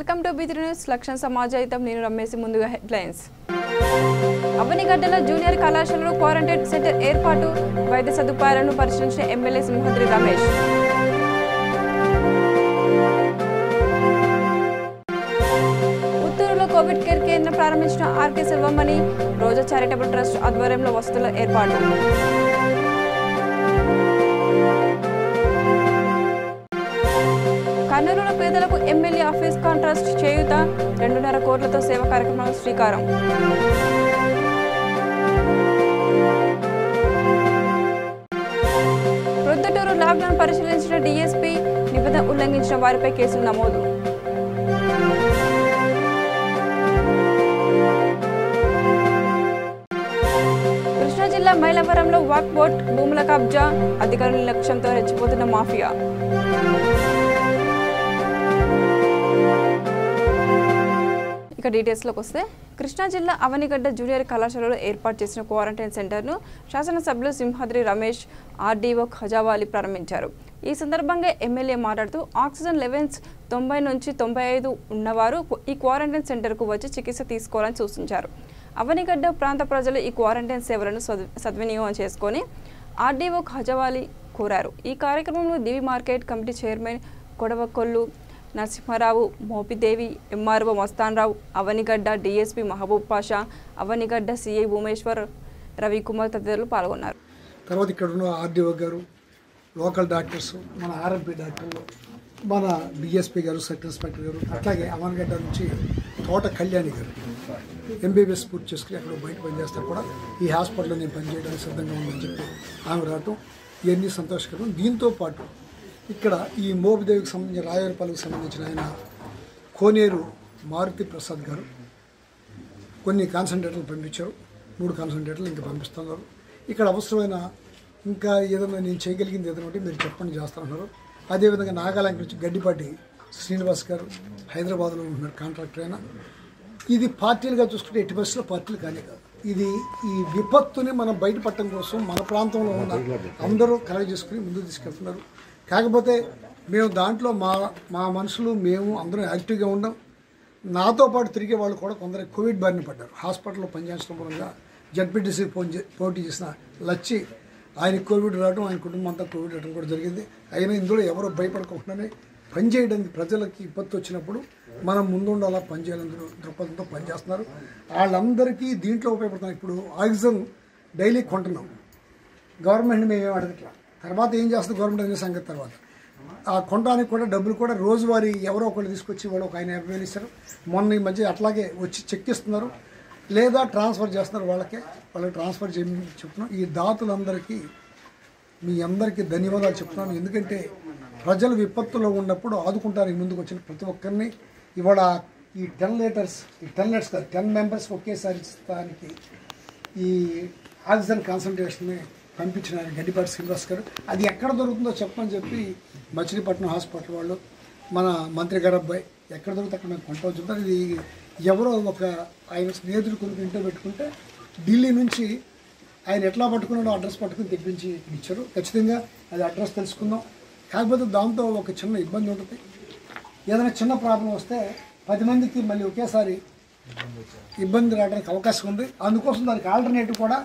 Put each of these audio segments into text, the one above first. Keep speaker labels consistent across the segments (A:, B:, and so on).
A: Welcome to బి3 news. లక్ష్యం సమాజాయితం. నేను రమేష్. ముందుగా హెడ్లైన్స్. అవనిగడ్డల జూనియర్ కళాశాలలో క్వారంటైన్ సెంటర్ ఏర్పాటు, వైద్య సదుపాయాలను పరిశీలించిన ఎమ్మెల్యే సింహాద్రి రమేష్. పుత్తూరులో కోవిడ్ కేర్ కేంద్రం ప్రారంభించిన ఆర్కే సెల్వమణి. రోజా చారిటబుల్ ట్రస్ట్ ఆధ్వర్యంలో వసతుల ఏర్పాటు. కర్నూలులో పేదలకు ఎమ్మెల్యే ఆఫీస్ కాంట్రాస్ట్ చేయూత, 2.5 కోట్లతో సేవా కార్యక్రమాలకు శ్రీకారం. ప్రొద్దుటూరు లాక్డౌన్ పరిశీలించిన డీఎస్పీ, నిబంధన ఉల్లంఘించిన వారిపై కేసులు నమోదు. కృష్ణా జిల్లా మైలవరంలో వాక్ బోట్ భూముల కబ్జా, అధికారుల లక్ష్యంతో రెచ్చిపోతున్న మాఫియా. ఇక డీటెయిల్స్లోకి వస్తే, కృష్ణా జిల్లా అవనిగడ్డ జూనియర్ కళాశాలలో ఏర్పాటు చేసిన క్వారంటైన్ సెంటర్ను శాసనసభ్యులు సింహాద్రి రమేష్, ఆర్డీఓ ఖజావాలి ప్రారంభించారు. ఈ సందర్భంగా ఎమ్మెల్యే మాట్లాడుతూ ఆక్సిజన్ లెవెల్స్ 90 నుంచి 95 ఉన్నవారు ఈ క్వారంటైన్ సెంటర్కు వచ్చి చికిత్స తీసుకోవాలని సూచించారు. అవనిగడ్డ ప్రాంత ప్రజలు ఈ క్వారంటైన్ సేవలను సద్వినియోగం చేసుకొని ఆర్డీఓ ఖజావాలి కోరారు. ఈ కార్యక్రమంలో Divi market committee chairman Kodavakollu Narasimharao, Mopidevi, MRO Mastanrao, Avanigadda DSP Mahaboob Pasha, Avanigadda CI Umeshwar, Ravikumar తదితరులు పాల్గొన్నారు.
B: తర్వాత ఇక్కడ ఉన్న ఆర్డీఓ గారు, లోకల్ డాక్టర్స్, మన ఆర్ఎంపీ డాక్టర్లు, మన డిఎస్పీ గారు, సబ్ ఇన్స్పెక్టర్ గారు, అట్లాగే అవనిగడ్డ నుంచి తోట కళ్యాణి గారు ఎంబీబీఎస్ పూర్తి చేసుకుని అక్కడ బయట పనిచేస్తారు కూడా ఈ హాస్పిటల్లో నేను పనిచేయడానికి సిద్ధంగా ఉందని చెప్పి ఆమె రావటం ఇవన్నీ సంతోషకరం. దీంతో పాటు ఇక్కడ ఈ మోపిదేవికి సంబంధించిన రాయవరపల్లికి సంబంధించిన ఆయన కోనేరు మారుతి ప్రసాద్ గారు కొన్ని కాన్సన్ట్రేటర్లు పంపించారు. 3 కాన్సన్ట్రేటర్లు ఇంకా పంపిస్తున్నారు. ఇక్కడ అవసరమైన ఇంకా ఏదైనా నేను చేయగలిగింది ఏదైనా ఉంటే మీరు చెప్పండి చేస్తున్నారు. అదేవిధంగా నాగాలాండ్ నుంచి గడ్డిపాటి శ్రీనివాస్ గారు హైదరాబాద్లో ఉంటున్నారు కాంట్రాక్టర్ అయినా. ఇది పార్టీలుగా చూసుకుంటే ఎట్టి పరిస్థితుల్లో పార్టీలు కానీ కాదు. ఇది ఈ విపత్తుని మనం బయటపడటం కోసం మన ప్రాంతంలో ఉన్న అందరూ కలెక్ట్ చేసుకుని ముందుకు తీసుకెళ్తున్నారు. కాకపోతే మేము దాంట్లో మా మనుషులు మేము అందరం యాక్టివ్గా ఉన్నాం. నాతో పాటు తిరిగే వాళ్ళు కూడా కొందరు కోవిడ్ బారిన పడ్డారు. హాస్పిటల్లో పనిచేయడం మూలంగా జడ్పీటీసీ పోటీ చేసిన లచ్చి ఆయన కోవిడ్ రావడం, ఆయన కుటుంబం అంతా కోవిడ్ రావడం కూడా జరిగింది. అయినా ఇందులో ఎవరో భయపడకుండానే పనిచేయడానికి ప్రజలకి విపత్తు వచ్చినప్పుడు మనం ముందుండాలా పనిచేయాలని దృక్పథంతో పనిచేస్తున్నారు. వాళ్ళందరికీ దీంట్లో ఉపయోగపడుతున్నాం. ఇప్పుడు ఆక్సిజన్ డైలీ కొంటున్నాం. గవర్నమెంట్ మేమేం అడగట్లా. తర్వాత ఏం చేస్తుంది గవర్నమెంట్ అనే సంగతి తర్వాత. ఆ కొనడానికి కూడా డబ్బులు కూడా రోజువారీ ఎవరో ఒకళ్ళు తీసుకొచ్చి వాళ్ళు ఒక ఆయన 50,000 ఇస్తారు. మొన్న ఈ మధ్య అట్లాగే వచ్చి చెక్ ఇస్తున్నారు, లేదా ట్రాన్స్ఫర్ చేస్తున్నారు. వాళ్ళకి ట్రాన్స్ఫర్ చేయమని చెప్తున్నాం. ఈ దాతలందరికీ మీ అందరికీ ధన్యవాదాలు చెప్తున్నాను. ఎందుకంటే ప్రజలు విపత్తులో ఉన్నప్పుడు ఆదుకుంటానికి ముందుకు వచ్చిన ప్రతి ఒక్కరిని ఇవాళ ఈ 10 లీటర్స్ కాదు 10 మెంబర్స్ ఒకేసారి ఇస్తానికి ఈ ఆక్సిజన్ కాన్సన్ట్రేషన్ని పంపించిన ఆయన గడ్డిపాటి శ్రీనివాస్ గారు. అది ఎక్కడ దొరుకుతుందో చెప్పని చెప్పి మచిలీపట్నం హాస్పిటల్ వాళ్ళు, మన మంత్రి గారు అబ్బాయి ఎక్కడ దొరికితే అక్కడ మేము కొంటాం చెప్తారు. ఇది ఎవరో ఒక ఆయన స్నేహితుడు కొన్ని ఇంట్లో పెట్టుకుంటే ఢిల్లీ నుంచి ఆయన ఎట్లా పట్టుకున్నాడో అడ్రస్ పట్టుకుని తెప్పించి ఇచ్చారు. ఖచ్చితంగా అది అడ్రస్ తెలుసుకుందాం. కాకపోతే దాంతో ఒక చిన్న ఇబ్బంది ఉంటుంది. ఏదైనా చిన్న ప్రాబ్లం వస్తే 10 మందికి మళ్ళీ ఒకేసారి ఇబ్బంది రావడానికి అవకాశం ఉంది. అందుకోసం దానికి ఆల్టర్నేటివ్ కూడా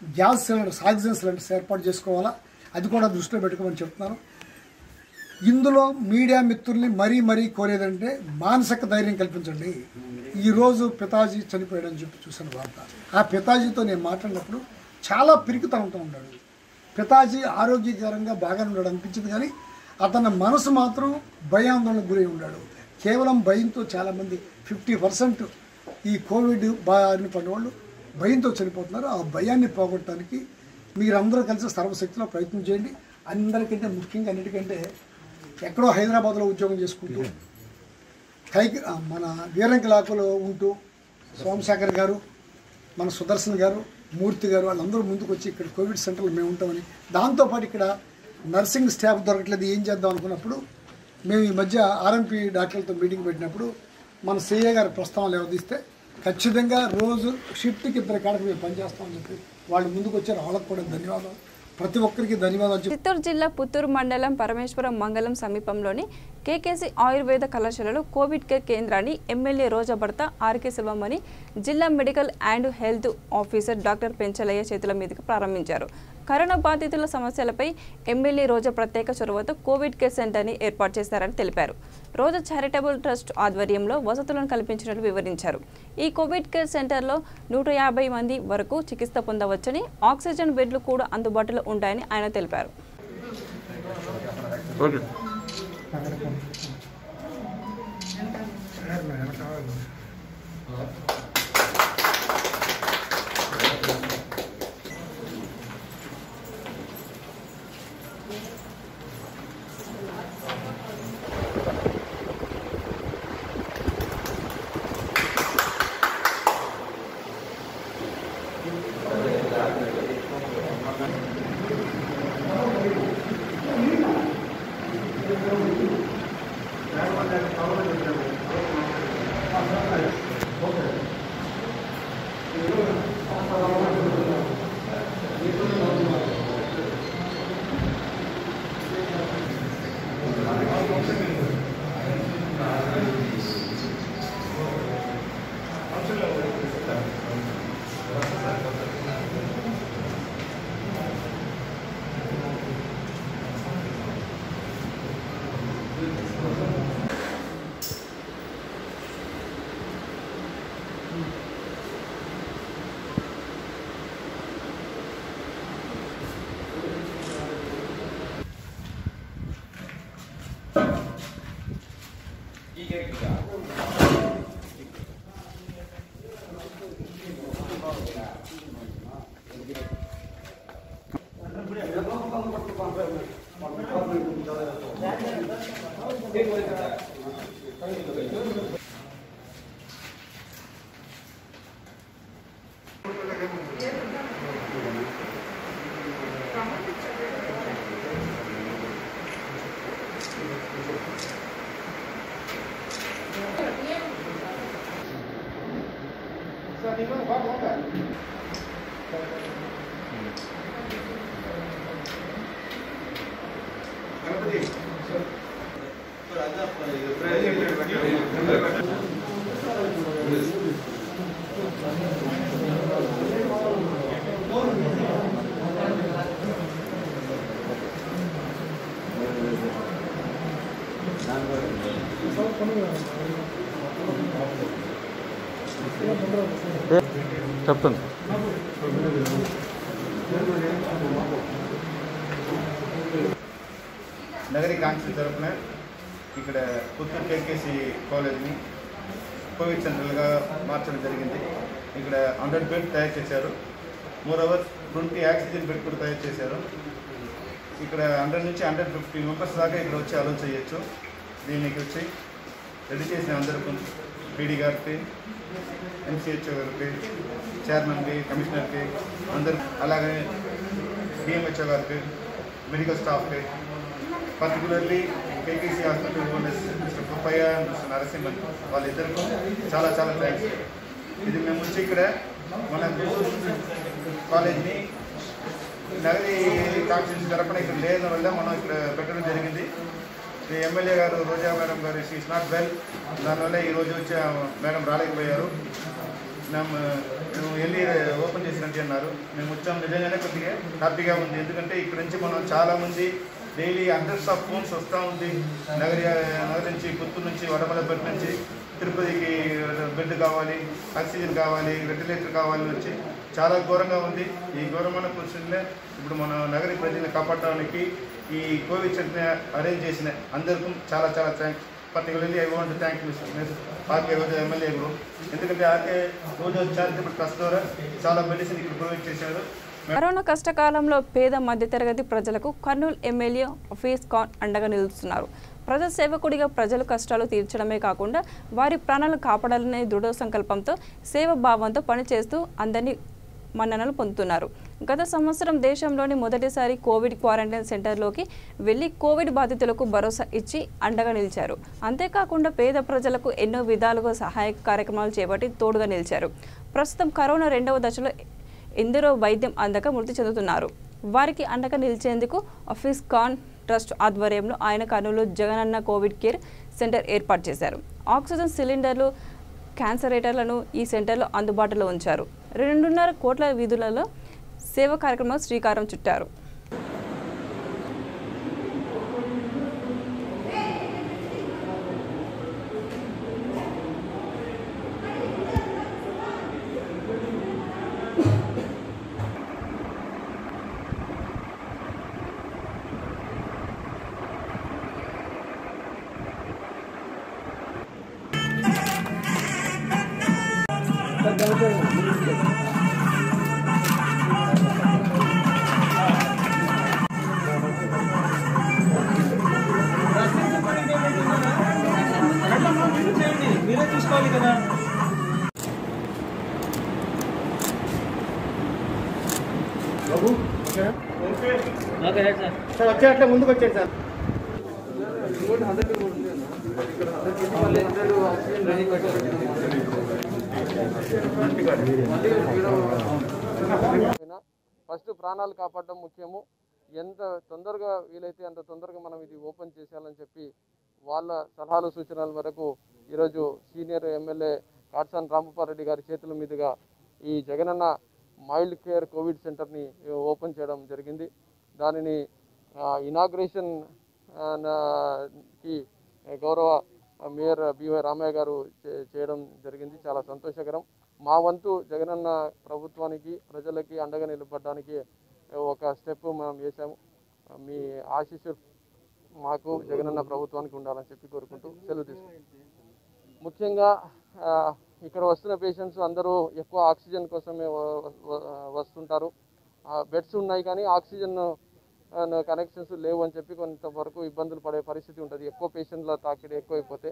B: గ్యాస్ సిలిండర్స్, ఆక్సిజన్ సిలిండర్స్ ఏర్పాటు చేసుకోవాలా. అది కూడా దృష్టిలో పెట్టుకోమని చెప్తున్నాను. ఇందులో మీడియా మిత్రుల్ని మరీ కోరేదంటే మానసిక ధైర్యం కల్పించండి. ఈరోజు పితాజీ చనిపోయాడని చెప్పి చూశాను వార్త. ఆ పితాజీతో నేను మాట్లాడినప్పుడు చాలా పిరికితనంతో ఉన్నాడు. పితాజీ ఆరోగ్యకరంగా బాగానే ఉన్నాడు అనిపించింది, కానీ అతని మనసు మాత్రం భయాందోళనకు గురై ఉన్నాడు. కేవలం భయంతో చాలామంది 50% ఈ కోవిడ్ బారిన పడినవాళ్ళు భయంతో చనిపోతున్నారు. ఆ భయాన్ని పోగొట్టడానికి మీరందరూ కలిసి సర్వశక్తిలో ప్రయత్నం చేయండి. అందరికంటే ముఖ్యంగా అన్నిటికంటే ఎక్కడో హైదరాబాద్లో ఉద్యోగం చేసుకుంటూ మన వీరంకిలాకులో ఉంటూ సోమశేఖర్ గారు, మన సుదర్శన్ గారు, మూర్తి గారు వాళ్ళందరూ ముందుకు వచ్చి ఇక్కడ కోవిడ్ సెంటర్లో మేము ఉంటామని, దాంతోపాటు ఇక్కడ నర్సింగ్ స్టాఫ్ దొరకట్లేదు ఏం చేద్దాం అనుకున్నప్పుడు మేము ఈ మధ్య ఆర్ఎంపీ డాక్టర్లతో మీటింగ్ పెట్టినప్పుడు మన సిఏ గారి ప్రస్తావన లేవదీస్తే ఖచ్చితంగా రోజు షిఫ్ట్కి 2 కాడకు మేము పనిచేస్తామని చెప్పి వాళ్ళు ముందుకు వచ్చారు. వాళ్ళకు కూడా ధన్యవాదాలు. ప్రతి ఒక్కరికి ధన్యవాదాలు.
A: చిత్తూరు జిల్లా పుత్తూరు మండలం పరమేశ్వరం మంగళం సమీపంలోని కేకేసి ఆయుర్వేద కళాశాలలో కోవిడ్ కేర్ కేంద్రాన్ని ఎమ్మెల్యే రోజా భర్త ఆర్కే సెల్వమణి జిల్లా medical and health officer doctor Penchalaiah చేతుల మీదుగా ప్రారంభించారు. కరోనా బాధితుల సమస్యలపై ఎమ్మెల్యే రోజా ప్రత్యేక చొరవతో కోవిడ్ కేర్ సెంటర్ని ఏర్పాటు చేశారని తెలిపారు. రోజా చారిటబుల్ ట్రస్ట్ ఆధ్వర్యంలో వసతులను కల్పించినట్లు వివరించారు. ఈ కోవిడ్ కేర్ సెంటర్లో 150 మంది వరకు చికిత్స పొందవచ్చని, ఆక్సిజన్ బెడ్లు కూడా అందుబాటులో ఉంటాయని ఆయన తెలిపారు.
C: చెప్తాను.
D: నగరి కాన్స్టిట్యూన్సీ తరఫున ఇక్కడ పుత్తూరు కేకేసి కాలేజ్ని కోవిడ్ సెంటర్గా మార్చడం జరిగింది. ఇక్కడ 100 బెడ్ తయారు చేశారు. మోరోవర్ 20 ఆక్సిజన్ బెడ్ కూడా తయారు చేశారు. ఇక్కడ 100 నుంచి 150 మెంబర్స్ దాకా ఇక్కడ వచ్చి అలో చేయొచ్చు. దీనికి వచ్చి రెడీ చేసిన అందరికీ పీడీ గారికి, ఎంసీహెచ్ఓ గారికి, చైర్మన్కి, కమిషనర్కి అందరు, అలాగే డిఎంహెచ్ఓ గారికి, మెడికల్ స్టాఫ్కి, particularly KKC hospital owners mister Puppayya and mister Narasimhan వాళ్ళిద్దరికీ చాలా చాలా థ్యాంక్స్. ఇది మేము వచ్చి ఇక్కడ మన కాలేజ్ని నగరి కాన్స్టిట్యూన్సీ తరఫున ఇక్కడ లేని వల్ల మనం ఇక్కడ పెట్టడం జరిగింది. ఈ ఎమ్మెల్యే గారు రోజా మేడం గారు షీఈస్ నాట్ వెల్, దానివల్ల ఈరోజు వచ్చి మేడం రాలేకపోయారు. మేము వెళ్ళి ఓపెన్ చేసినట్టు అన్నారు. మేము వచ్చాము, నిజంగానే కొద్దిగా హ్యాపీగా ఉంది. ఎందుకంటే ఇక్కడ నుంచి మనం చాలామంది డైలీ హండ్రెడ్స్ ఆఫ్ ఫోన్స్ వస్తూ ఉంది. నగరి నుంచి, పుత్తూరు నుంచి, వడమలపేట నుంచి తిరుపతికి బెడ్ కావాలి, ఆక్సిజన్ కావాలి, వెంటిలేటర్ కావాలని వచ్చి చాలా ఘోరంగా ఉంది. ఈ ఘోరమైన పరిస్థితుల్లో ఇప్పుడు మన నగరి ప్రజల్ని కాపాడడానికి ఈ కోవిడ్ సెంటర్ అరేంజ్ చేసిన అందరికీ చాలా చాలా thanks. Particularly I want to thank miss RK Roja MLA గారు. ఎందుకంటే ఆర్కే రోజా చారిటబుల్ ట్రస్ట్ ద్వారా చాలా మెడిసిన్ ఇక్కడ ప్రొవైడ్ చేశారు.
A: కరోనా కష్టకాలంలో పేద మధ్యతరగతి ప్రజలకు కర్నూలు ఎమ్మెల్యే హఫీజ్ ఖాన్ అండగా నిలుస్తున్నారు. ప్రజా సేవకుడిగా ప్రజల కష్టాలు తీర్చడమే కాకుండా వారి ప్రాణాలు కాపాడాలనే దృఢ సంకల్పంతో సేవాభావంతో పనిచేస్తూ అందరినీ మన్ననలు పొందుతున్నారు. గత సంవత్సరం దేశంలోని మొదటిసారి కోవిడ్ క్వారంటైన్ సెంటర్లోకి వెళ్లి కోవిడ్ బాధితులకు భరోసా ఇచ్చి అండగా నిలిచారు. అంతేకాకుండా పేద ప్రజలకు ఎన్నో విధాలుగా సహాయక కార్యక్రమాలు చేపట్టి తోడుగా నిలిచారు. ప్రస్తుతం కరోనా 2వ దశలో ఎందరో వైద్యం అందక మృతి చెందుతున్నారు. వారికి అండగా నిలిచేందుకు ఆఫీస్ ఖాన్ ట్రస్ట్ ఆధ్వర్యంలో ఆయన Kurnool Jagananna Covid care centre ఏర్పాటు చేశారు. ఆక్సిజన్ సిలిండర్లు, క్యాన్సరేటర్లను ఈ సెంటర్లో అందుబాటులో ఉంచారు. 2.5 కోట్ల విధులలో సేవా కార్యక్రమం శ్రీకారం చుట్టారు.
C: మీరే చూసుకోవాలి కదా. సార్ వచ్చే అట్లా ముందుకు వచ్చాడు సార్.
E: ఫస్ట్ ప్రాణాలు కాపాడడం ముఖ్యము. ఎంత తొందరగా వీలైతే అంత తొందరగా మనం ఇది ఓపెన్ చేసేయాలని చెప్పి వాళ్ళ సలహాలు సూచనల వరకు ఈరోజు సీనియర్ ఎమ్మెల్యే కాట్సాన్ రాంభూపాల్ గారి చేతుల మీదుగా ఈ జగనన్న మైల్డ్ కేర్ కోవిడ్ సెంటర్ని ఓపెన్ చేయడం జరిగింది. దానిని ఇనాగ్రేషన్ కి గౌరవ మేయర్ బివై రామయ్య గారు చేయడం జరిగింది. చాలా సంతోషకరం. మా వంతు జగనన్న ప్రభుత్వానికి ప్రజలకి అండగా నిలబడడానికి ఒక స్టెప్ మనం వేసాము. మీ ఆశీస్సులు మాకు జగనన్న ప్రభుత్వానికి ఉండాలని చెప్పి కోరుకుంటూ సెలవు తీసుకుంటాం. ముఖ్యంగా ఇక్కడ వస్తున్న పేషెంట్స్ అందరూ ఎక్కువ ఆక్సిజన్ కోసమే వస్తుంటారు. బెడ్స్ ఉన్నాయి కానీ ఆక్సిజన్ కనెక్షన్స్ లేవు అని చెప్పి కొంతవరకు ఇబ్బందులు పడే పరిస్థితి ఉంటుంది. ఎక్కువ పేషెంట్ల తాకిడి ఎక్కువైపోతే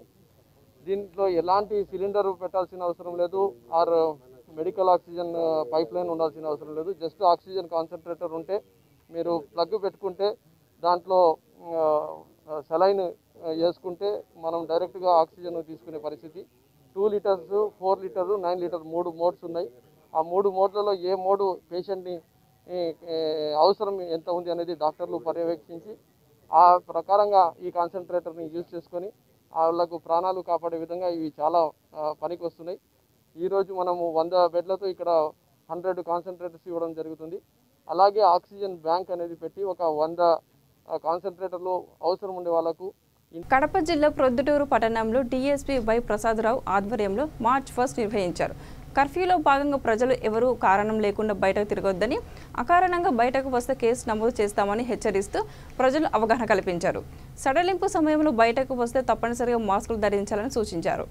E: దీంట్లో ఎలాంటి సిలిండర్ పెట్టాల్సిన అవసరం లేదు, or medical oxygen pipeline ఉండాల్సిన అవసరం లేదు. జస్ట్ ఆక్సిజన్ కాన్సన్ట్రేటర్ ఉంటే మీరు ప్లగ్ పెట్టుకుంటే దాంట్లో సెలైన్ వేసుకుంటే మనం డైరెక్ట్గా ఆక్సిజన్ తీసుకునే పరిస్థితి. 2 లీటర్స్, 4 లీటర్లు, 9 లీటర్ 3 మోడ్స్ ఉన్నాయి. ఆ 3 మోడ్లలో ఏ మోడు పేషెంట్ని అవసరం ఎంత ఉంది అనేది డాక్టర్లు పర్యవేక్షించి ఆ ప్రకారంగా ఈ కాన్సన్ట్రేటర్ని యూజ్ చేసుకొని వాళ్ళకు ప్రాణాలు కాపాడే విధంగా ఇవి చాలా పనికి వస్తున్నాయి. ఈరోజు మనము 100 బెడ్లతో ఇక్కడ 100 కాన్సన్ట్రేటర్స్ ఇవ్వడం జరుగుతుంది. అలాగే ఆక్సిజన్ బ్యాంక్ అనేది పెట్టి ఒక 100 కాన్సన్ట్రేటర్లు అవసరం ఉండే వాళ్ళకు.
A: కడప జిల్లా ప్రొద్దుటూరు పట్టణంలో డీఎస్పీ వై ప్రసాదరావు ఆధ్వర్యంలో మార్చ్ 1 నిర్వహించారు. కర్ఫ్యూలో భాగంగా ప్రజలు ఎవరూ కారణం లేకుండా బయటకు తిరగొద్దని, అకారణంగా బయటకు వస్తే కేసు నమోదు చేస్తామని హెచ్చరిస్తూ ప్రజలు అవగాహన కల్పించారు. సడలింపు సమయంలో బయటకు వస్తే తప్పనిసరిగా మాస్కులు ధరించాలని సూచించారు.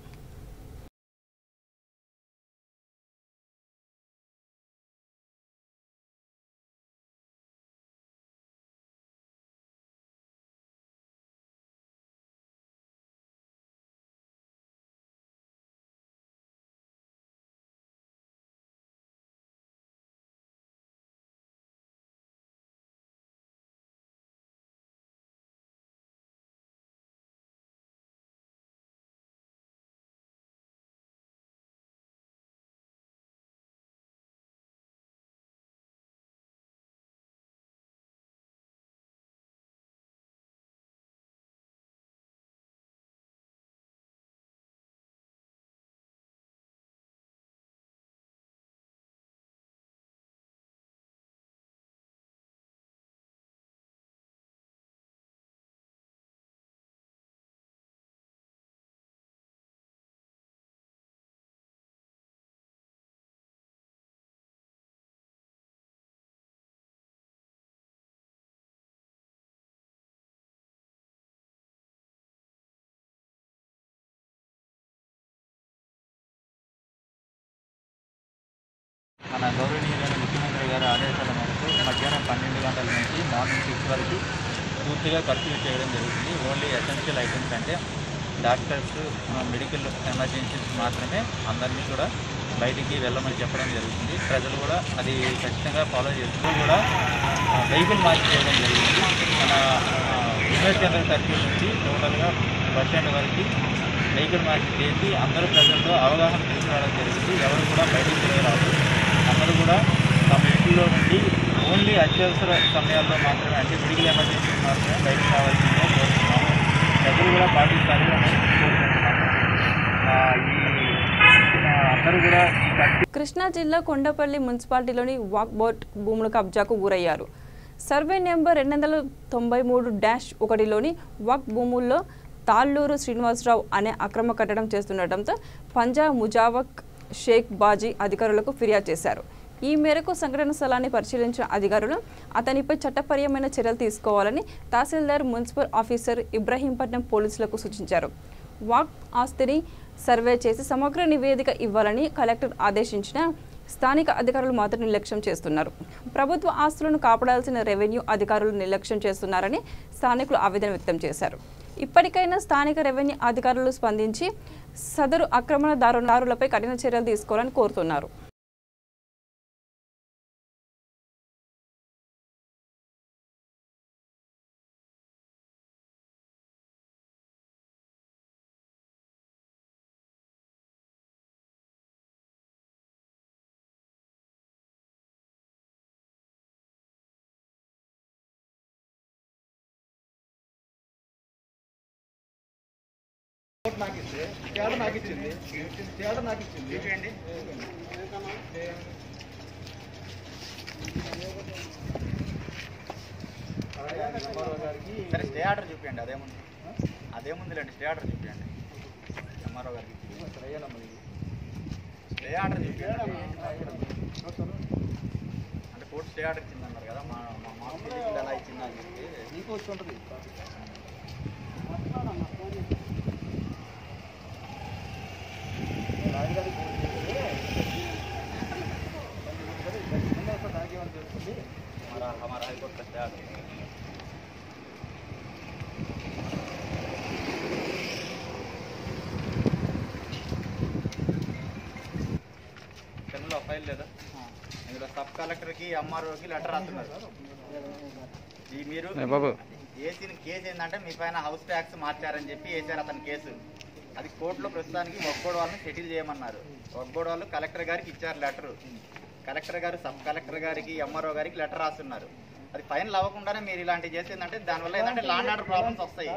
F: మన గౌరవనీయులైన ముఖ్యమంత్రి గారి ఆదేశాల మేరకు మధ్యాహ్నం 12 గంటల నుంచి మార్నింగ్ 6 వరకు పూర్తిగా కర్ఫ్యూ చేయడం జరుగుతుంది. ఓన్లీ ఎసెన్షియల్ ఐటమ్స్ అంటే డాక్టర్స్, మెడికల్ ఎమర్జెన్సీస్ మాత్రమే అందరినీ కూడా బయటికి వెళ్ళమని చెప్పడం జరుగుతుంది. ప్రజలు కూడా అది ఖచ్చితంగా ఫాలో చేస్తూ కూడా వెహికల్ మార్చి చేయడం జరిగింది. మన యూనివర్సిటీ కేంద్ర సర్కిల్ నుంచి టోటల్గా బస్ స్టాండ్ వరకు వెహికల్ మార్చి చేసి అందరూ ప్రజల్లో అవగాహన తీసుకురావడం జరిగింది. ఎవరు కూడా బయటికి తిరగరాదు, అందరూ కూడా తమ ఇంట్లో నుండి ఓన్లీ అత్యవసర సమయాల్లో మాత్రమే, అంటే మెడికల్ ఎమర్జెన్సీ మాత్రమే బయటకు రావాల్సిందిగా కోరుతున్నాము. ప్రజలు కూడా పాటిస్తారు అని కోరుకుంటున్నాము. అందరూ కూడా
A: కృష్ణా జిల్లా కొండపల్లి మున్సిపాలిటీలోని వాక్ బోట్ భూముల కబ్జాకు గురయ్యారు. సర్వే నెంబర్ 293-1లోని వాక్ భూముల్లో తాళ్ళూరు శ్రీనివాసరావు అనే అక్రమ కట్టడం చేస్తుండటంతో పంజాబ్ ముజావక్ షేక్ బాజీ అధికారులకు ఫిర్యాదు చేశారు. ఈ మేరకు సంఘటన స్థలాన్ని పరిశీలించిన అధికారులు అతనిపై చట్టపరమైన చర్యలు తీసుకోవాలని తహసీల్దార్, మున్సిపల్ ఆఫీసర్ ఇబ్రహీంపట్నం పోలీసులకు సూచించారు. వాక్ ఆస్తిని సర్వే చేసి సమగ్ర నివేదిక ఇవ్వాలని కలెక్టర్ ఆదేశించిన స్థానిక అధికారులు మాత్రం నిర్లక్ష్యం చేస్తున్నారు. ప్రభుత్వ ఆస్తులను కాపాడాల్సిన రెవెన్యూ అధికారులు నిర్లక్ష్యం చేస్తున్నారని స్థానికులు ఆవేదన వ్యక్తం చేశారు. ఇప్పటికైనా స్థానిక రెవెన్యూ అధికారులు స్పందించి సదరు ఆక్రమణదారులపై కఠిన చర్యలు తీసుకోవాలని కోరుతున్నారు.
C: నాకు ఇస్తే తేడా నాకు ఇచ్చింది చూడండి.
F: సరే స్టే ఆర్డర్ చూపించండి. అదేముందిలేండి, స్టే ఆర్డర్ చూపించండి. ఎంఆర్ఓ గారికి స్టే ఆర్డర్ చూపించండి. అంటే కోర్టు స్టే ఆర్డర్ ఇచ్చిందన్నారు కదా, మా ఎలా ఇచ్చిందా అని చెప్పి
C: నీకు వచ్చి ఉంటుంది.
F: हमारा हाईकोर्ट का स्टे आर्डर ఫైల్ లేదా? ఇందులో సబ్ కలెక్టర్కి, ఎంఆర్ఓకి లెటర్ రాస్తున్నారు. ఈ మీరు వేసిన కేసు ఏంటంటే మీ పైన హౌస్ ట్యాక్స్ మార్చారని చెప్పి వేసారు అతని కేసు. అది కోర్టులో ప్రస్తుతానికి ఒక్కోడు వాళ్ళని సెటిల్ చేయమన్నారు. ఒక్కోడు వాళ్ళు కలెక్టర్ గారికి ఇచ్చారు లెటరు. కలెక్టర్ గారు, సబ్ కలెక్టర్ గారికి, ఎంఆర్ఓ గారికి లెటర్ రాస్తున్నారు. అది ఫైనల్ అవ్వకుండానే మీరు ఇలాంటివి చేసిందంటే దానివల్ల ఏంటంటే లా అండ్ ఆర్డర్ ప్రాబ్లమ్స్ వస్తాయి.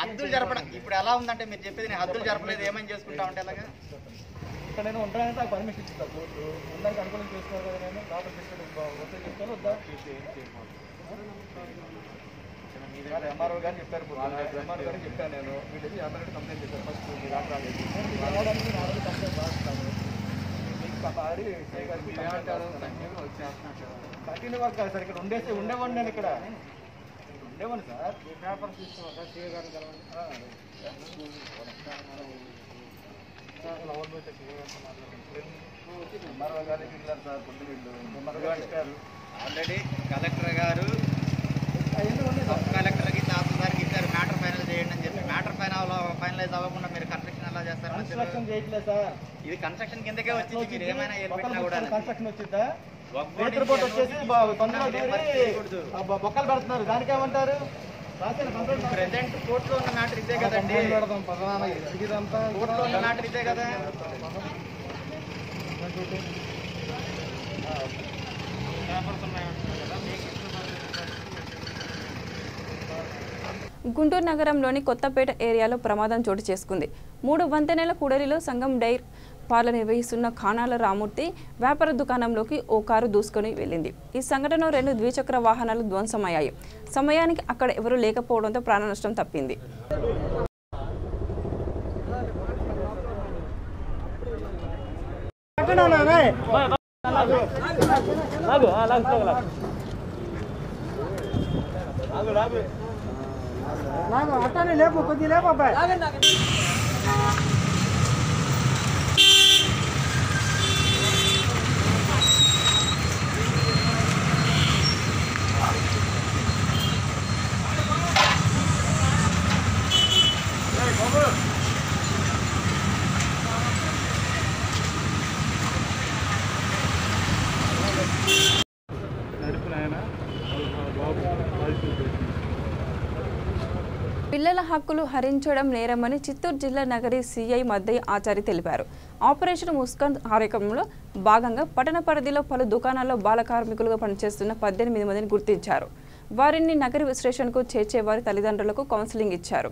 F: హద్దులు జరపడం ఇప్పుడు ఎలా ఉందంటే మీరు చెప్పేది నేను హద్దులు జరపలేదు ఏమని చేసుకుంటా ఉంటే అలాగా
C: ఇక్కడ నేను ఉండడానికి నాకు పర్మిషన్ ఇస్తాను. కోర్టు ఉండడానికి అనుకూలం చేసుకోవాలి కదా. నేను లోపల చెప్తాను వద్దా ఎంఆర్ఓ గారు చెప్పారు. ఎంఆర్ఓ గారికి చెప్పాను నేను. వీళ్ళు ఎంఆర్ఓ కంప్లైంట్ చేశారు. ఫస్ట్ మీరు రావడానికి కంప్లైంట్ రాస్తాను. కంటిన్యూ వర్క్ కాదు సార్. ఇక్కడ ఉండేవాడిని నేను. ఇక్కడ ఉండేవాడిని సార్. పేపర్ తీసుకోవాలి సీఏ గారు ఎంఆర్ఓ గారికి వెళ్ళారు సార్. పొద్దు వీళ్ళు ఎంఆర్ఓ గారు ఇచ్చారు.
F: ఆల్రెడీ కలెక్టర్ గారు సబ్ కలెక్టర్కి, తహసీల్దార్కి ఇచ్చారు మ్యాటర్ ఫైనల్ చేయండి అని చెప్పి. మ్యాటర్ ఫైనలైజ్ అవ్వకుండా మీరు కన్స్ట్రక్షన్ ఎలా చేస్తారు?
C: కన్స్ట్రక్షన్ చేయట్లేదు సార్.
F: ఇది కన్స్ట్రక్షన్ కిందకే వచ్చింది. మీరు ఏమైనా ఏర్పడినా కూడా
C: కన్స్ట్రక్షన్ వచ్చిందా? రిపోర్ట్ వచ్చేసి బొక్కలు పెడుతున్నారు. దానికి ఏమంటారు?
F: ప్రెసెంట్ కోర్టులో ఉన్న మ్యాటర్ ఇదే కదండి. కోర్టులో ఉన్న మ్యాటర్ ఇదే కదా.
A: గుంటూరు నగరంలోని కొత్తపేట ఏరియాలో ప్రమాదం చోటు చేసుకుంది. 3 వంతెనల కూడలిలో సంగం డైర్ పార్లర్ నిర్వహిస్తున్న ఖానాల రామూర్తి వ్యాపార దుకాణంలోకి ఓ కారు దూసుకొని వెళ్ళింది. ఈ సంఘటనలో 2 ద్విచక్ర వాహనాలు ధ్వంసమయ్యాయి. సమయానికి అక్కడ ఎవరూ లేకపోవడంతో ప్రాణ నష్టం తప్పింది.
C: అట్టానే లేపు, కొద్ది లేపు అబ్బాయి.
A: పిల్లల హక్కులు హరించడం నేరమని చిత్తూరు జిల్లా నగరి సిఐ మద్దయ్య ఆచారి తెలిపారు. ఆపరేషన్ ముస్కాన్ కార్యక్రమంలో భాగంగా పట్టణ పరిధిలో పలు దుకాణాల్లో బాల కార్మికులుగా పనిచేస్తున్న 18 మందిని గుర్తించారు. వారిని నగరి స్టేషన్కు చేర్చే వారి తల్లిదండ్రులకు కౌన్సిలింగ్ ఇచ్చారు.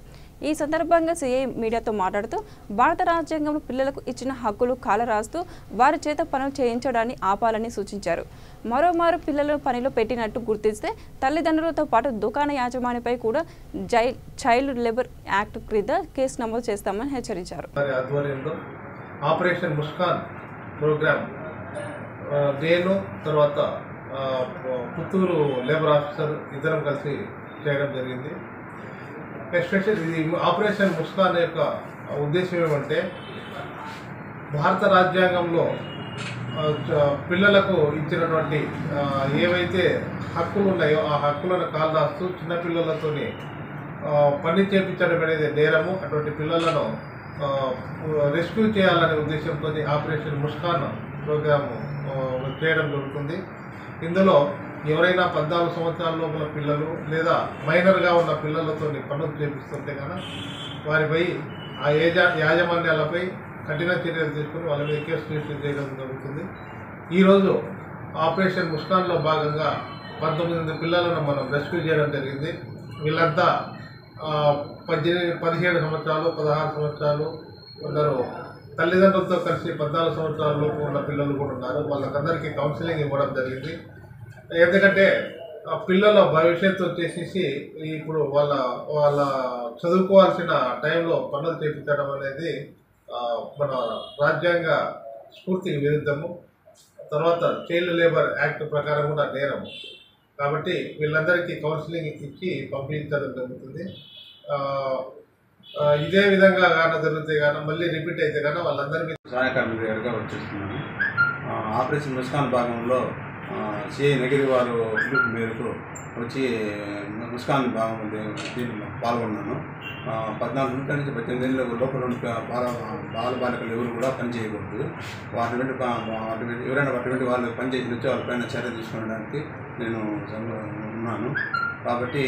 A: ఈ సందర్భంగా సీఐ మీడియాతో మాట్లాడుతూ భారత రాజ్యాంగంలో పిల్లలకు ఇచ్చిన హక్కులు కాలరాస్తూ వారి చేత పనులు చేయించడాన్ని ఆపాలని సూచించారు. మరోమారు పిల్లలను పనిలో పెట్టినట్టు గుర్తిస్తే తల్లిదండ్రులతో పాటు దుకాణ యాజమానిపై కూడా చైల్డ్ లేబర్ యాక్ట్ క్రింద కేసు నమోదు చేస్తామని హెచ్చరించారు.
G: ఆపరేషన్ ముస్కాన్ ప్రోగ్రామ్ నేను తర్వాత పుత్తూరు లేబర్ ఆఫీసర్ ఇద్దరం కలిసి చేయడం జరిగింది. ఎస్పెషల్ ఇది ఆపరేషన్ ముస్కాన్ యొక్క ఉద్దేశం ఏమంటే భారత రాజ్యాంగంలో పిల్లలకు ఇచ్చినటువంటి ఏవైతే హక్కులు ఉన్నాయో ఆ హక్కులను కాలరాస్తూ చిన్నపిల్లలతో పని చేయించడం అనేది నేరము. అటువంటి పిల్లలను రెస్క్యూ చేయాలనే ఉద్దేశంతో ఆపరేషన్ ముస్కాన్ ప్రోగ్రాము చేయడం జరుగుతుంది. ఇందులో ఎవరైనా 14 సంవత్సరాల లోపల పిల్లలు లేదా మైనర్గా ఉన్న పిల్లలతో పనులు చేపిస్తుంటే కనుక వారిపై ఆ యాజమాన్యాలపై కఠిన చర్యలు తీసుకుని వాళ్ళ మీద కేసు రిజిస్టర్ చేయడం జరుగుతుంది. ఈరోజు ఆపరేషన్ ముస్కాన్లో భాగంగా 19 పిల్లలను మనం రెస్క్యూ చేయడం జరిగింది. వీళ్ళంతా 17 సంవత్సరాలు 16 సంవత్సరాలు కొందరు తల్లిదండ్రులతో కలిసి 14 సంవత్సరాల లోపు ఉన్న పిల్లలు కూడా ఉన్నారు. వాళ్ళకందరికీ కౌన్సిలింగ్ ఇవ్వడం జరిగింది. ఎందుకంటే పిల్లల భవిష్యత్తు వచ్చేసి ఇప్పుడు వాళ్ళ చదువుకోవాల్సిన టైంలో పనులు చేయించడం అనేది మన రాజ్యాంగ స్ఫూర్తికి విరుద్ధము. తర్వాత చైల్డ్ లేబర్ యాక్ట్ ప్రకారం కూడా నేరము. కాబట్టి వీళ్ళందరికీ కౌన్సిలింగ్ ఇచ్చి పంపించడం జరుగుతుంది. ఇదే విధంగా కానీ జరిగితే కానీ మళ్ళీ రిపీట్ అయితే కానీ వాళ్ళందరికీ
H: సహాయ కార్మికులుగా వచ్చేస్తున్నాను. ఆపరేషన్ ముస్కాన్ భాగంలో సిఐ నగిరి వారు పిలుపు మేరకు వచ్చి ముస్కాన్ భాగం దీంట్లో పాల్గొన్నాను. 14 నుండి 18 ఏళ్ళ లోపల బాల బాలికలు ఎవరు కూడా పని చేయకూడదు. ఎవరైనా అటువంటి వాళ్ళు పని చేసి వచ్చి వాళ్ళపైన చర్య తీసుకోవడానికి నేను ఉన్నాను. కాబట్టి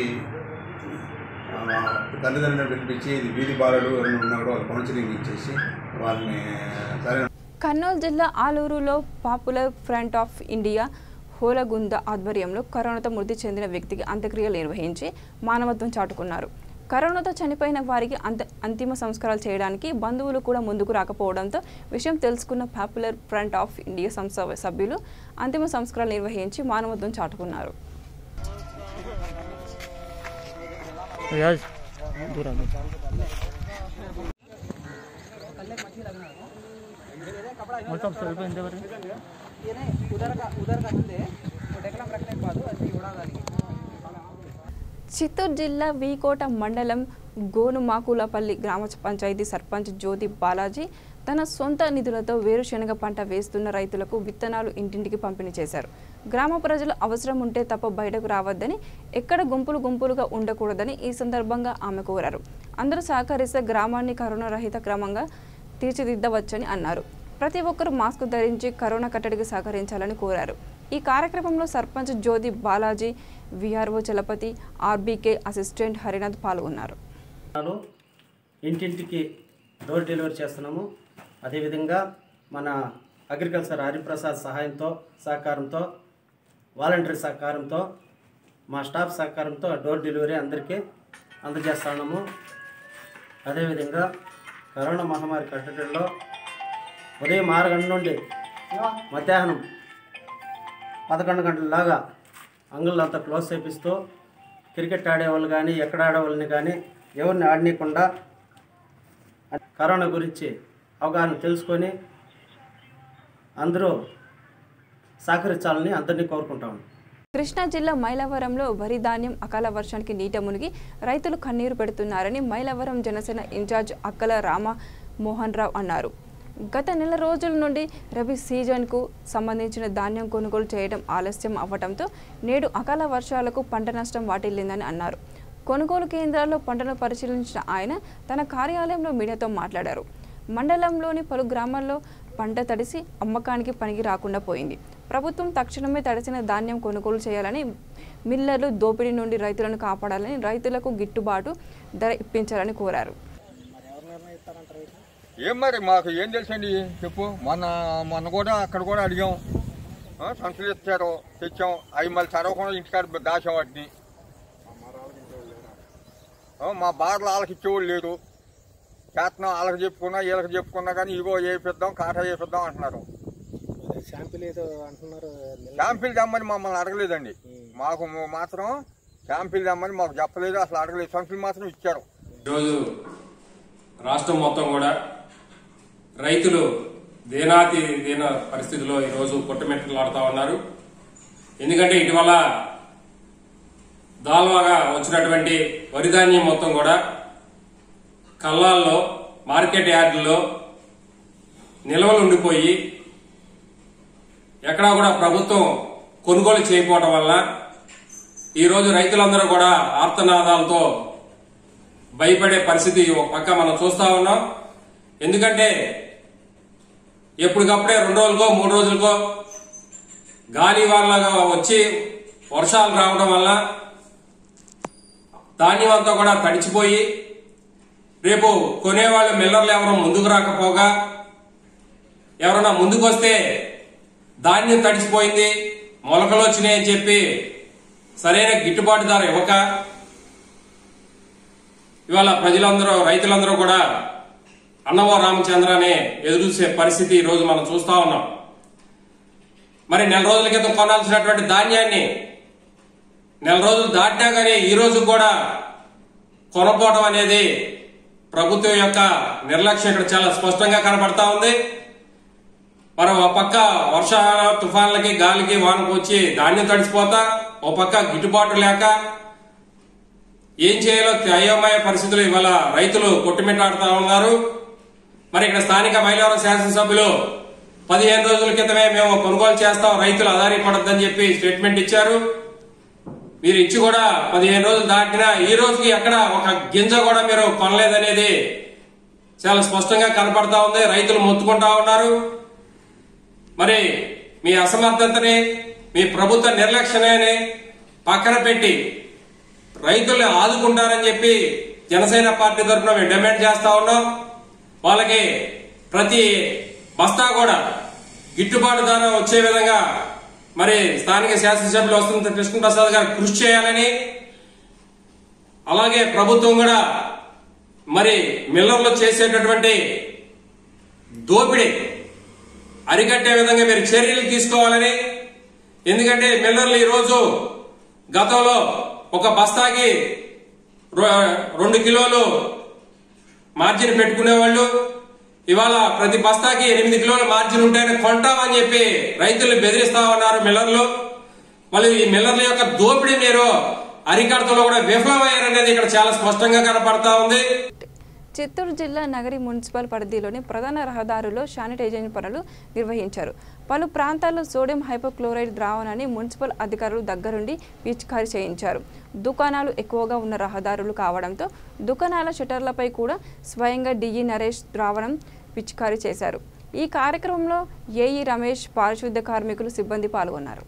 H: తల్లిదండ్రులను పిలిపించి ఇది వీధి బాలలు ఎవరైనా ఉన్నా కూడా వాళ్ళు కౌన్సిలింగ్ ఇచ్చేసి వాళ్ళని సరైన.
A: కర్నూలు జిల్లా ఆలూరులో popular front of India Holagunda ఆధ్వర్యంలో కరోనాతో మృతి చెందిన వ్యక్తికి అంత్యక్రియలు నిర్వహించి మానవత్వం చాటుకున్నారు. కరోనాతో చనిపోయిన వారికి అంతిమ సంస్కారాలు చేయడానికి బంధువులు కూడా ముందుకు రాకపోవడంతో విషయం తెలుసుకున్న పాపులర్ ఫ్రంట్ ఆఫ్ ఇండియా సంస్థ సభ్యులు అంతిమ సంస్కారాలు నిర్వహించి మానవత్వం చాటుకున్నారు. చిత్తూరు జిల్లా వీకోట మండలం గోనుమాకులపల్లి గ్రామ పంచాయతీ సర్పంచ్ జ్యోతి బాలాజీ తన సొంత నిధులతో వేరుశెనగ పంట వేస్తున్న రైతులకు విత్తనాలు ఇంటింటికి పంపిణీ చేశారు. గ్రామ ప్రజలు అవసరం ఉంటే తప్ప బయటకు రావద్దని, ఎక్కడ గుంపులుగా ఉండకూడదని ఈ సందర్భంగా ఆమె కోరారు. అందరూ సహకరిస్తే గ్రామాన్ని కరోనా రహిత క్రమంగా తీర్చిదిద్దవచ్చని అన్నారు. ప్రతి ఒక్కరూ మాస్క్ ధరించి కరోనా కట్టడికి సహకరించాలని కోరారు. ఈ కార్యక్రమంలో sarpanch Jyothi Balaji, VRO Chalapathi, RBK assistant Harinath పాల్గొన్నారు.
I: ఇంటింటికి డోర్ డెలివరీ చేస్తున్నాము. అదేవిధంగా మన అగ్రికల్చర్ హరిప్రసాద్ సహకారంతో వాలంటరీ సహకారంతో మా స్టాఫ్ సహకారంతో డోర్ డెలివరీ అందరికీ అందజేస్తున్నాము. అదేవిధంగా కరోనా మహమ్మారి కట్టడిలో ఉదయం 6 గంటల నుండి మధ్యాహ్నం 11 గంటలలాగా అంగుళ్ళంతా క్లోజ్ చేపిస్తూ క్రికెట్ ఆడేవాళ్ళు కానీ ఎక్కడ ఆడేవాళ్ళని కానీ ఎవరిని ఆడనీయకుండా కరోనా గురించి అవగాహన తెలుసుకొని అందరూ సహకరించాలని అందరినీ కోరుకుంటాము.
A: కృష్ణా జిల్లా మైలవరంలో వరి ధాన్యం అకాల వర్షానికి నీట మునిగి రైతులు కన్నీరు పెడుతున్నారని మైలవరం జనసేన ఇన్ఛార్జ్ అక్కల రామమోహన్ రావు అన్నారు. గత నెల రోజుల నుండి రబీ సీజన్కు సంబంధించిన ధాన్యం కొనుగోలు చేయడం ఆలస్యం అవ్వడంతో నేడు అకాల వర్షాలకు పంట నష్టం వాటిల్లిందని అన్నారు. కొనుగోలు కేంద్రాల్లో పంటను పరిశీలించిన ఆయన తన కార్యాలయంలో మీడియాతో మాట్లాడారు. మండలంలోని పలు గ్రామాల్లో పంట తడిసి అమ్మకానికి పనికి రాకుండా పోయింది. ప్రభుత్వం తక్షణమే తడిసిన ధాన్యం కొనుగోలు చేయాలని, మిల్లర్లు దోపిడీ నుండి రైతులను కాపాడాలని, రైతులకు గిట్టుబాటు ధర ఇప్పించాలని కోరారు.
J: ఏం మరి మాకు ఏం తెలుసండి చెప్పు. మొన్న కూడా అక్కడ కూడా అడిగాం, సంచులు ఇచ్చారు, తెచ్చాం. అవి మళ్ళీ చదవకుండా ఇంటికాడ దాచాం. వాటిని మా బార్లు వాళ్ళకి ఇచ్చేవాళ్ళు లేరు. చేతనం వాళ్ళకి చెప్పుకున్నా వీళ్ళకి చెప్పుకున్నా కానీ ఇగో వేపిద్దాం కాటా వేపిద్దాం అంటున్నారు. శాంపిల్ తెమ్మని మమ్మల్ని అడగలేదండి. మాకు మాత్రం శాంపిల్ తెమ్మని మాకు చెప్పలేదు, అసలు అడగలేదు. సంచులు మాత్రం ఇచ్చారు.
K: ఈరోజు రాష్ట్రం మొత్తం కూడా రైతులు దీన పరిస్థితిలో ఈరోజు కొట్టుమెట్టలాడుతూ ఉన్నారు. ఎందుకంటే ఇటీవల దాల్వాగా వచ్చినటువంటి వరి ధాన్యం మొత్తం కూడా కల్లాల్లో మార్కెట్ యార్డుల్లో నిల్వలు ఉండిపోయి ఎక్కడా కూడా ప్రభుత్వం కొనుగోలు చేయకపోవడం వల్ల ఈరోజు రైతులందరూ కూడా ఆర్తనాదాలతో భయపడే పరిస్థితి ఒక పక్క మనం చూస్తా ఉన్నాం. ఎందుకంటే ఎప్పటికప్పుడే 2 రోజులకో 3 రోజులకో గాలి వాళ్ళగా వచ్చి వర్షాలు రావడం వల్ల ధాన్యం అంతా కూడా తడిచిపోయి రేపు కొనేవాళ్ళు మిల్లర్లు ఎవరో ముందుకు రాకపోగా ఎవరైనా ముందుకు వస్తే ధాన్యం తడిచిపోయింది, మొలకలు వచ్చినాయని చెప్పి సరైన గిట్టుబాటు ధర ఇవ్వక ఇవాళ ప్రజలందరూ రైతులందరూ కూడా అన్నవో రామచంద్రనే ఎదురు చూసే పరిస్థితి ఈ రోజు మనం చూస్తా ఉన్నాం. మరి 4 రోజుల క్రితం కొనాల్సినటువంటి ధాన్యాన్ని 4 రోజులు దాటినా కానీ ఈ రోజు కూడా కొనపోవడం అనేది ప్రభుత్వం యొక్క నిర్లక్ష్యం ఇక్కడ చాలా స్పష్టంగా కనబడతా ఉంది. మరి ఒక పక్క వర్షాల తుఫాన్లకి గాలికి వానకు వచ్చి ధాన్యం తడిసిపోతా, ఓ పక్క గిట్టుబాటు లేక ఏం చేయాలో అయోమయ పరిస్థితులు ఇవాళ రైతులు కొట్టుమిట్టాడుతా ఉన్నారు. మరి ఇక్కడ స్థానిక మైలవరం శాసనసభ్యులు 15 రోజుల క్రితమే మేము కొనుగోలు చేస్తాం, రైతులు ఆధారపడద్దని చెప్పి స్టేట్మెంట్ ఇచ్చారు. మీరు ఇచ్చి కూడా 15 రోజులు దాటినా ఈ రోజుకి ఎక్కడ ఒక గింజ కూడా మీరు కొనలేదనేది చాలా స్పష్టంగా కనపడతా ఉంది. రైతులు మొత్తుకుంటా ఉన్నారు. మరి మీ అసమర్థతని, మీ ప్రభుత్వ నిర్లక్ష్యాన్ని పక్కన పెట్టి రైతుల్ని ఆదుకుంటారని చెప్పి జనసేన పార్టీ తరఫున మేము డిమాండ్ చేస్తా ఉన్నాం. వాళ్ళకి ప్రతి బస్తా కూడా గిట్టుబాటు ధర వచ్చే విధంగా మరి స్థానిక శాసనసభ్యులు వసంత కృష్ణప్రసాద్ గారు కృషి చేయాలని, అలాగే ప్రభుత్వం కూడా మరి మిల్లర్లు చేసేటటువంటి దోపిడీ అరికట్టే విధంగా మీరు చర్యలు తీసుకోవాలని. ఎందుకంటే మిల్లర్లు ఈరోజు గతంలో ఒక బస్తాకి 2 కిలోలు మార్జిన్ పెట్టుకునేవాళ్ళు, ఇవాళ ప్రతి బస్తాకి 8 కిలోల మార్జిన్ ఉంటేనే కొంటామని చెప్పి రైతులు బెదిరిస్తా ఉన్నారు మిల్లర్లు. మళ్ళీ ఈ మిల్లర్ల యొక్క దోపిడీ మీరు అరికడతలో కూడా విఫలమయ్యారనేది ఇక్కడ చాలా స్పష్టంగా కనపడతా ఉంది.
A: చిత్తూరు జిల్లా నగరి మున్సిపల్ పరిధిలోని ప్రధాన రహదారుల్లో శానిటైజేషన్ పనులు నిర్వహించారు. పలు ప్రాంతాల్లో సోడియం హైపోక్లోరైడ్ ద్రావణాన్ని మున్సిపల్ అధికారులు దగ్గరుండి పిచికారీ చేయించారు. దుకాణాలు ఎక్కువగా ఉన్న రహదారులు కావడంతో దుకాణాల షట్టర్లపై కూడా స్వయంగా డిఈ నరేష్ ద్రావణం పిచికారీ చేశారు. ఈ కార్యక్రమంలో ఏఈ రమేష్, పారిశుద్ధ కార్మికులు, సిబ్బంది పాల్గొన్నారు.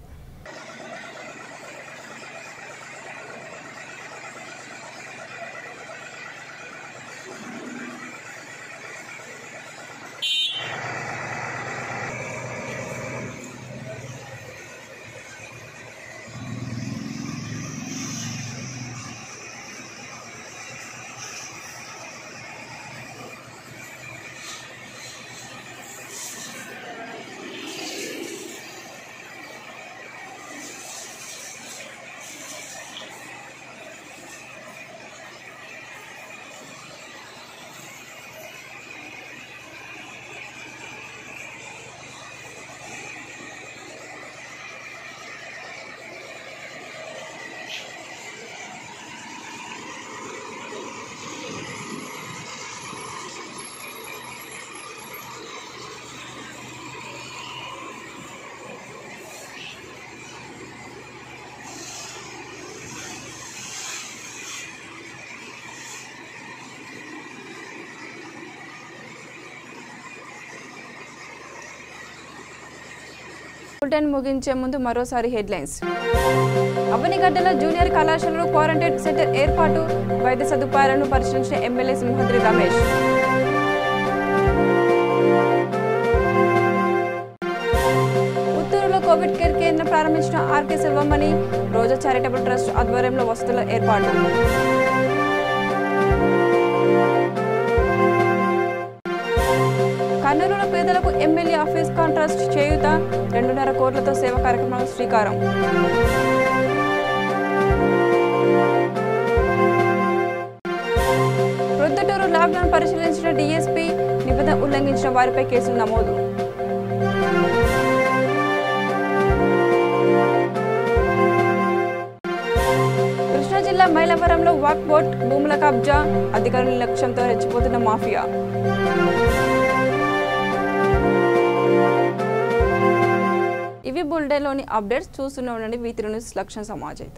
A: బులెటిన్ ముగించే ముందు మరోసారి హెడ్లైన్స్. అవనిగడ్డల జూనియర్ కళాశాలలో క్వారంటైన్ సెంటర్ ఏర్పాటు, వైద్య సదుపాయాలను పరిశీలించిన ఎమ్మెల్యే సింహాద్రి రమేష్. పుత్తూరులో కోవిడ్ కేర్ కేంద్రం ప్రారంభించిన ఆర్కే సెల్వమణి, రోజా చారిటబుల్ ట్రస్ట్ ఆధ్వర్యంలో వసతుల ఏర్పాటు. కర్నూలులో పేదలకు ఎమ్మెల్యే ఆఫీస్ కాంట్రాస్ట్ చేయూత, 2.5 కోట్లతో సేవా కార్యక్రమాలకు శ్రీకారం. ప్రొద్దుటూరు లాక్డౌన్ పరిశీలించిన డీఎస్పీ, నిబంధన ఉల్లంఘించిన వారిపై కేసులు నమోదు. కృష్ణా జిల్లా మైలవరంలో వాక్ బోట్ భూముల కబ్జా, అధికారుల నిర్లక్ష్యంతో రెచ్చిపోతున్న మాఫియా. ఇవి బులెటిన్లోని అప్డేట్స్. చూస్తూనే ఉండండి V3 న్యూస్ లక్ష్యం సమాజం.